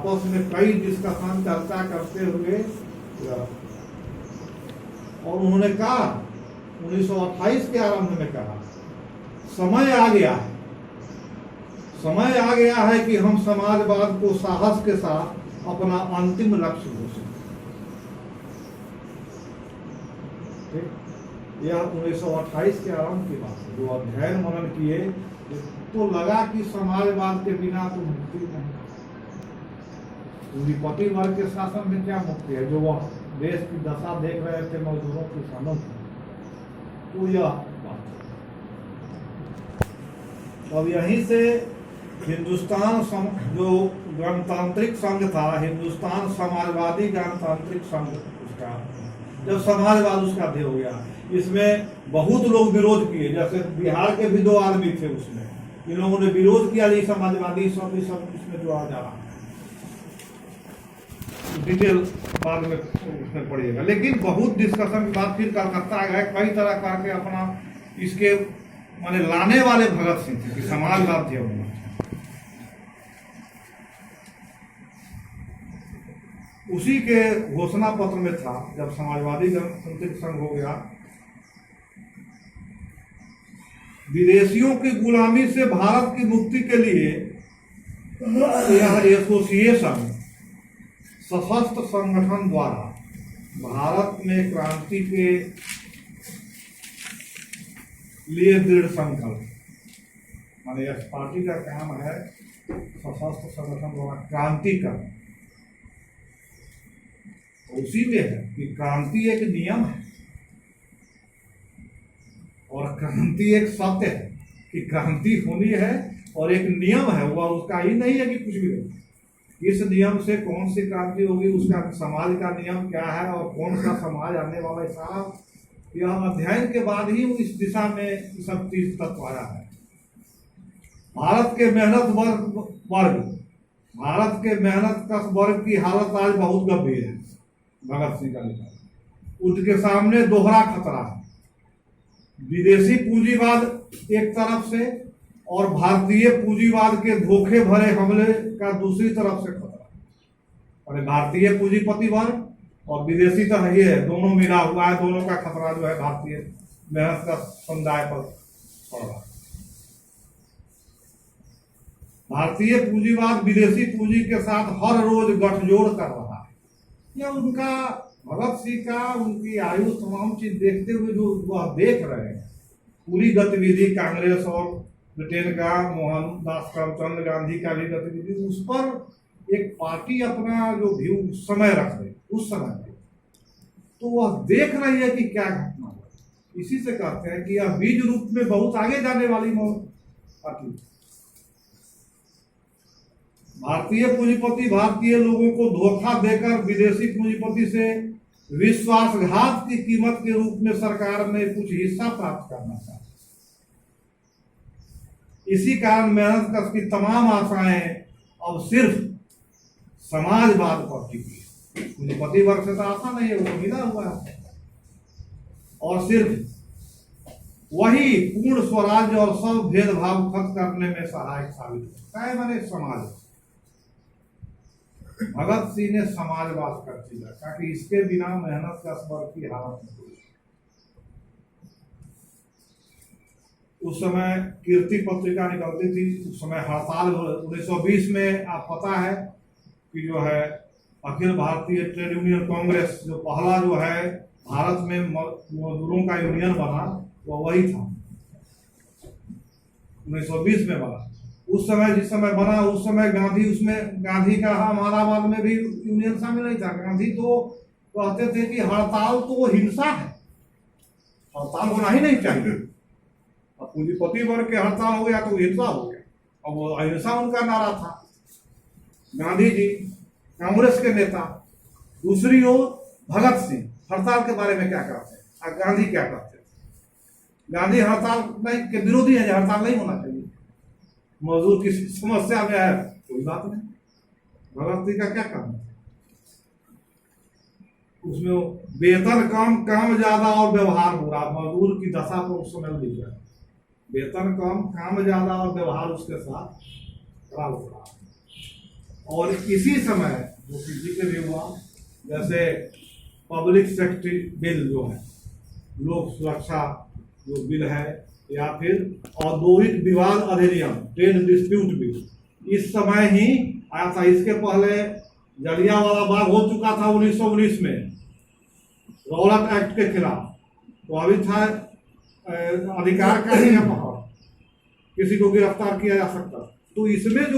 आपस में कई डिस्कशन चर्चा करते हुए और उन्होंने कहा 1928 के आरंभ में कहा समय आ गया है, समय आ गया है कि हम समाजवाद को साहस के साथ अपना अंतिम लक्ष्य घोषित। यह 1928 के आरंभ की बात है। जो अध्ययन मनन किए तो लगा कि समाजवाद के बिना तो मुक्ति नहीं। पूंजीपति वर्ग के शासन में क्या मुक्ति है? जो वह देश की दशा देख रहे थे मजदूरों किसानों की, तो यह बात। अब यहीं से हिंदुस्तान जो गणतांत्रिक संघ था, हिंदुस्तान समाजवादी गणतांत्रिक संघ, उसका जब समाजवाद उसका ध्येय हो गया, इसमें बहुत लोग विरोध किए। जैसे बिहार के भी 2 आदमी थे उसमें, इन लोगों ने विरोध किया ये समाजवादी सब इसमें जो आ जा रहा है, डिटेल बाद में उसमें पड़ेगा। लेकिन बहुत डिस्कशन के बाद फिर कलकत्ता गए, कई तरह करके अपना इसके माने लाने वाले भगत सिंह थे कि समाजवाद ध्येय होना। उसी के घोषणा पत्र में था, जब समाजवादी गणतांत्रिक संघ हो गया, विदेशियों की गुलामी से भारत की मुक्ति के लिए यह एसोसिएशन सशस्त्र संगठन द्वारा भारत में क्रांति के लिए दृढ़ संकल्प, माने इस पार्टी का काम है सशस्त्र संगठन द्वारा क्रांति करना। उसी में है कि क्रांति एक नियम है और क्रांति एक सत्य है कि क्रांति होनी है और एक नियम है। वह उसका ही नहीं है कि कुछ भी नहीं। इस नियम से कौन सी क्रांति होगी, उसका समाज का नियम क्या है और कौन सा समाज आने वाला है, सारा यह अध्ययन के बाद ही इस दिशा में सब चीज तत्व आया है। भारत के मेहनत वर्ग की हालत आज बहुत गंभीर है। भगत सिंह का लिखा उसके सामने दोहरा खतरा है, विदेशी पूंजीवाद एक तरफ से और भारतीय पूंजीवाद के धोखे भरे हमले का दूसरी तरफ से खतरा। और भारतीय पूंजीपति वर्ग और विदेशी तो है, दोनों मिला हुआ है। दोनों का खतरा जो है भारतीय मेहनत का समुदाय पर पड़ रहा है। भारतीय पूंजीवाद विदेशी पूंजी के साथ हर रोज गठजोड़ कर रहा है। यह उनका भगत सिंह का उनकी आयु तमाम चीज देखते हुए जो वह देख रहे हैं, पूरी गतिविधि कांग्रेस और ब्रिटेन का मोहनदास करमचंद गांधी का भी गतिविधि, उस पर एक पार्टी अपना जो व्यू उस समय रख रही, उस समय में तो वह देख रही है कि क्या घटना हो। इसी से कहते हैं कि यह बीज रूप में बहुत आगे जाने वाली पार्टी। भारतीय पूंजीपति भारतीय लोगों को धोखा देकर विदेशी पूंजीपति से विश्वासघात की कीमत के रूप में सरकार में कुछ हिस्सा प्राप्त करना चाहती। इसी कारण मेहनत कश की तमाम आशाएं अब सिर्फ समाजवाद पर टिकी है। पूंजीपति वर्ग से तो आशा नहीं है, वो मिला हुआ है और सिर्फ वही पूर्ण स्वराज्य और सब भेदभाव खत्म करने में सहायक साबित होता है। मैंने समाज भगत सिंह ने समाजवाद कर दिया, ताकि इसके बिना मेहनत का वर्ग की हालत नहीं हुई। उस समय कीर्ति पत्रिका निकलती थी, उस समय हड़ताल 1920 में आप पता है कि जो है अखिल भारतीय ट्रेड यूनियन कांग्रेस जो पहला जो है भारत में मजदूरों का यूनियन बना, वो वही था 1920 में बना। उस समय जिस समय बना उस समय गांधी का अहमदाबाद में भी यूनियन शामिल नहीं था। गांधी तो कहते थे कि हड़ताल तो हिंसा है, हड़ताल होना ही नहीं चाहिए। अब पूंजीपति वर्ग के हड़ताल हो गया तो हिंसा हो गया, अब वो अहिंसा उनका नारा था। गांधी जी कांग्रेस के नेता, दूसरी ओर भगत सिंह हड़ताल के बारे में क्या कहते हैं और गांधी क्या कहते हैं? गांधी हड़ताल के विरोधी है, हड़ताल नहीं होना चाहिए, मजदूर की समस्या में है, कोई बात नहीं। भगत सिंह का क्या काम है? उसमें वेतन कम, काम ज्यादा और व्यवहार बुरा, मजदूर की दशा पर उस समय लिख गया। वेतन कम, काम ज्यादा और व्यवहार उसके साथ खराब हो रहा। और इसी समय जो कि जिक्र भी हुआ, जैसे पब्लिक सेफ्टी बिल जो है, लोक सुरक्षा जो बिल है, या फिर औद्योगिक विवाद अधिनियम, ट्रेड डिस्प्यूट बिल, इस समय ही आया था। इसके पहले जलियांवाला बाग हो चुका था 1919 में रॉलट एक्ट के खिलाफ। तो अभी था अधिकार का ही है पकड़, किसी को गिरफ्तार किया जा सकता। तो इसमें जो